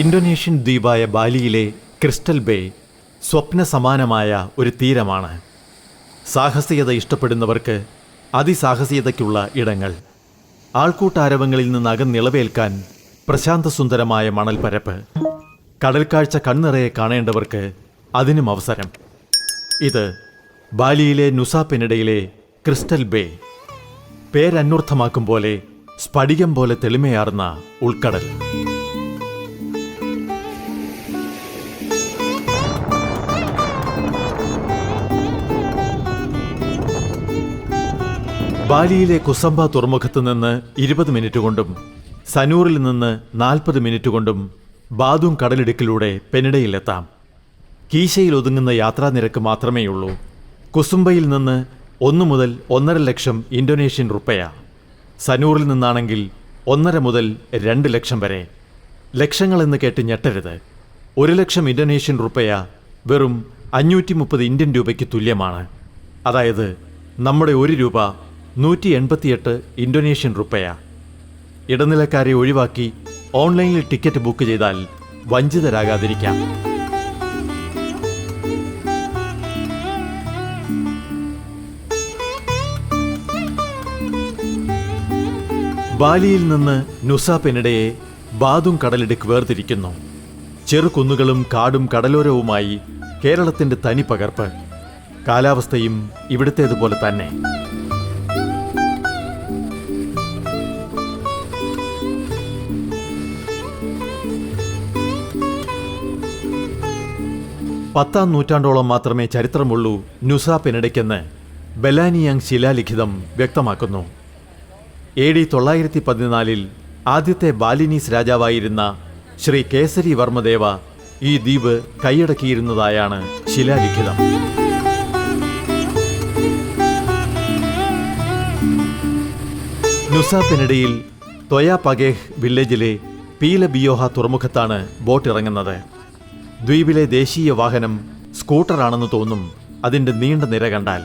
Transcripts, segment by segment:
Indonesian ദ്വീപായ ബാലിയിലെ crystal bay സ്വപ്ന സമാനമായ ഒരു തീരമാണ്. സാഹസികത ഇഷ്ടപ്പെടുന്നവർക്ക് അതിസാഹസികതയ്ക്കുള്ള ഇടങ്ങൾ, ആൾക്കൂട്ടാരവങ്ങളിൽ നിന്ന് അകന്നിളവേൽക്കാൻ പ്രശാന്തസുന്ദരമായ മണൽപ്പരപ്പ്, കടൽക്കാഴ്ച കണ്ണിറയെ കാണേണ്ടവർക്ക് അതിനും അവസരം. ഇത് ബാലിയിലെ നുസാ പെനിഡയിലെ ക്രിസ്റ്റൽ ബേ. പേരന്വർത്ഥമാക്കും പോലെ സ്ഫടികം പോലെ തെളിമയാർന്ന ഉൾക്കടൽ. ബാലിയിലെ കുസംബ തുറമുഖത്ത് നിന്ന് 20 മിനിറ്റ് കൊണ്ടും സനൂറിൽ നിന്ന് 40 മിനിറ്റ് കൊണ്ടും ബാദും കടലിടുക്കിലൂടെ പെനിഡയിലെത്താം. കീശയിൽ ഒതുങ്ങുന്ന യാത്രാനിരക്ക് മാത്രമേയുള്ളൂ. കുസുംബയിൽ നിന്ന് 1 മുതൽ 1.5 ലക്ഷം ഇന്തോനേഷ്യൻ റുപ്പയ, സനൂറിൽ നിന്നാണെങ്കിൽ 1.5 മുതൽ 2 ലക്ഷം വരെ. ലക്ഷങ്ങളെന്ന് കേട്ട് ഞെട്ടരുത്. 1 ലക്ഷം ഇന്തോനേഷ്യൻ റുപ്പയ വെറും 530 ഇന്ത്യൻ രൂപയ്ക്ക് തുല്യമാണ്. അതായത് നമ്മുടെ 1 രൂപ 188 ഇന്തോനേഷ്യൻ റുപ്പയ. ഇടനിലക്കാരെ ഒഴിവാക്കി ഓൺലൈനിൽ ടിക്കറ്റ് ബുക്ക് ചെയ്താൽ വഞ്ചിതരാകാതിരിക്കാം. ബാലിയിൽ നിന്ന് നുസാ പെനിഡയെ ബാദും കടലിടുക്ക് വേർതിരിക്കുന്നു. ചെറുകുന്നുകളും കാടും കടലോരവുമായി കേരളത്തിന്റെ തനി പകർപ്പ്. കാലാവസ്ഥയും ഇവിടുത്തേതുപോലെ തന്നെ. പത്താം നൂറ്റാണ്ടോളം മാത്രമേ ചരിത്രമുള്ളൂ നുസാ പെനിഡയ്ക്കെന്ന് ബെലാനിയാങ് ശിലാലിഖിതം വ്യക്തമാക്കുന്നു. AD 914 ആദ്യത്തെ ബാലിനീസ് രാജാവായിരുന്ന ശ്രീ കേസരി വർമ്മദേവ ഈ ദ്വീപ് കൈയടക്കിയിരുന്നതായാണ് ശിലാലിഖിതം. നുസാ പെനിഡയിൽ തൊയാ പഗേഹ് വില്ലേജിലെ പീലബിയോഹ തുറമുഖത്താണ് ബോട്ട് ഇറങ്ങുന്നത്. ദ്വീപിലെ ദേശീയ വാഹനം സ്കൂട്ടറാണെന്ന് തോന്നും അതിൻ്റെ നീണ്ട നിര കണ്ടാൽ.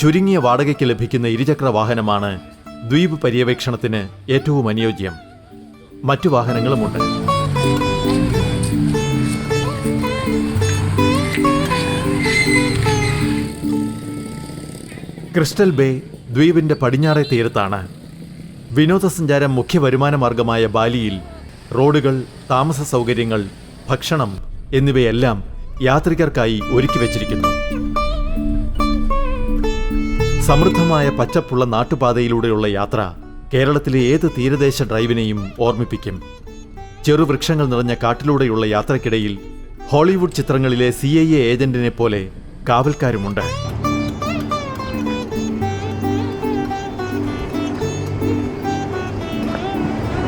ചുരുങ്ങിയ വാടകയ്ക്ക് ലഭിക്കുന്ന ഇരുചക്ര വാഹനമാണ് ദ്വീപ് പര്യവേക്ഷണത്തിന് ഏറ്റവും അനുയോജ്യം. മറ്റു വാഹനങ്ങളുമുണ്ട്. ക്രിസ്റ്റൽ ബേ ദ്വീപിൻ്റെ പടിഞ്ഞാറേ തീരത്താണ്. വിനോദസഞ്ചാരം മുഖ്യ വരുമാന മാർഗമായ ബാലിയിൽ റോഡുകൾ, താമസ സൗകര്യങ്ങൾ, ഭക്ഷണം എന്നിവയെല്ലാം യാത്രികർക്കായി ഒരുക്കി വച്ചിരിക്കുന്നു. സമൃദ്ധമായ പച്ചപ്പുള്ള നാട്ടുപാതയിലൂടെയുള്ള യാത്ര കേരളത്തിലെ ഏത് തീരദേശ ഡ്രൈവിനെയും ഓർമ്മിപ്പിക്കും. ചെറുവൃക്ഷങ്ങൾ നിറഞ്ഞ കാട്ടിലൂടെയുള്ള യാത്രക്കിടയിൽ ഹോളിവുഡ് ചിത്രങ്ങളിലെ CIA ഏജന്റിനെ പോലെ കാവൽക്കാരുമുണ്ട്.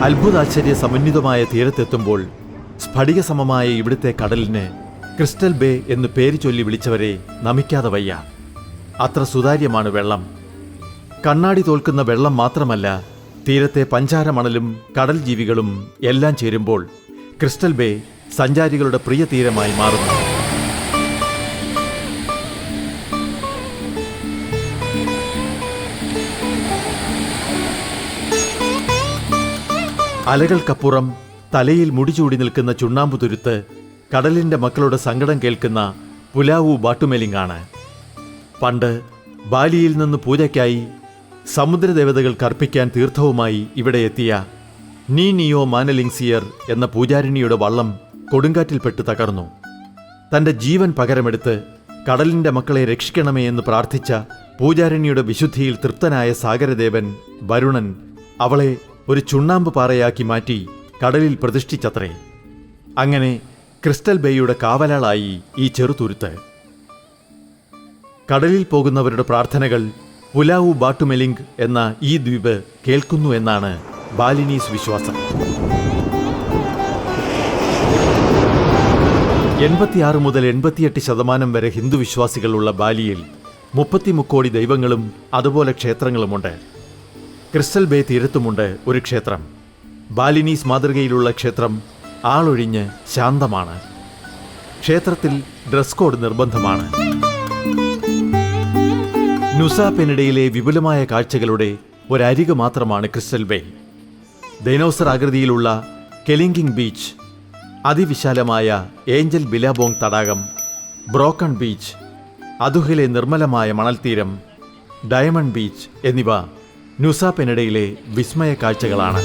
അത്ഭുതാശ്ചര്യ സമന്വിതമായ തീരത്തെത്തുമ്പോൾ സ്ഫടിക സമമായ ഇവിടുത്തെ കടലിന് ക്രിസ്റ്റൽ ബേ എന്ന് പേര് ചൊല്ലി വിളിച്ചവരെ നമിക്കാതെ വയ്യ. അത്ര സുതാര്യമാണ് വെള്ളം. കണ്ണാടി തോൽക്കുന്ന വെള്ളം മാത്രമല്ല, തീരത്തെ പഞ്ചാരമണലും കടൽ ജീവികളും എല്ലാം ചേരുമ്പോൾ ക്രിസ്റ്റൽ ബേ സഞ്ചാരികളുടെ പ്രിയ തീരമായി മാറുന്നു. അലകൾക്കപ്പുറം തലയിൽ മുടിചൂടി നിൽക്കുന്ന ചുണ്ണാമ്പു തുരുത്ത് കടലിൻ്റെ മക്കളുടെ സങ്കടം കേൾക്കുന്ന പുലാവു ബാട്ടുമെലിങ്ങാണ്. പണ്ട് ബാലിയിൽ നിന്ന് പൂജയ്ക്കായി സമുദ്രദേവതകൾക്ക് അർപ്പിക്കാൻ തീർത്ഥവുമായി ഇവിടെ എത്തിയ നിയോ മാനലിങ്സിയർ എന്ന പൂജാരിണിയുടെ വള്ളം കൊടുങ്കാറ്റിൽപ്പെട്ട് തകർന്നു. തൻ്റെ ജീവൻ പകരമെടുത്ത് കടലിൻ്റെ മക്കളെ രക്ഷിക്കണമേ എന്ന് പ്രാർത്ഥിച്ച പൂജാരിണിയുടെ വിശുദ്ധിയിൽ തൃപ്തനായ സാഗരദേവൻ വരുണൻ അവളെ ഒരു ചുണ്ണാമ്പ് പാറയാക്കി മാറ്റി കടലിൽ പ്രതിഷ്ഠിച്ചത്രേ. അങ്ങനെ ക്രിസ്റ്റൽ ബേയുടെ കാവലാളായി ഈ ചെറുതുരുത്ത്. കടലിൽ പോകുന്നവരുടെ പ്രാർത്ഥനകൾ പുലാവു ബാട്ടുമെലിംഗ് എന്ന ഈ ദ്വീപ് കേൾക്കുന്നു എന്നാണ് ബാലിനീസ് വിശ്വാസം. 86 മുതൽ 88% വരെ ഹിന്ദു വിശ്വാസികളുള്ള ബാലിയിൽ 33 കോടി ദൈവങ്ങളും അതുപോലെ ക്ഷേത്രങ്ങളുമുണ്ട്. ക്രിസ്റ്റൽ ബേ തീരത്തുമുണ്ട് ഒരു ക്ഷേത്രം. ബാലിനീസ് മാതൃകയിലുള്ള ക്ഷേത്രം ആളൊഴിഞ്ഞ് ശാന്തമാണ്. ക്ഷേത്രത്തിൽ ഡ്രസ് കോഡ് നിർബന്ധമാണ്. നുസാ പെനിഡയിലെ വിപുലമായ കാഴ്ചകളുടെ ഒരരികു മാത്രമാണ് ക്രിസ്റ്റൽ ബേ. ഡൈനോസർ ആകൃതിയിലുള്ള കെലിംഗിങ് ബീച്ച്, അതിവിശാലമായ ഏഞ്ചൽ ബിലാബോങ് തടാകം, ബ്രോക്കൺ ബീച്ച്, അതുഹിലെ നിർമ്മലമായ മണൽത്തീരം, ഡയമണ്ട് ബീച്ച് എന്നിവ നുസ പെനഡയിലെ വിസ്മയ കാഴ്ചകളാണ്.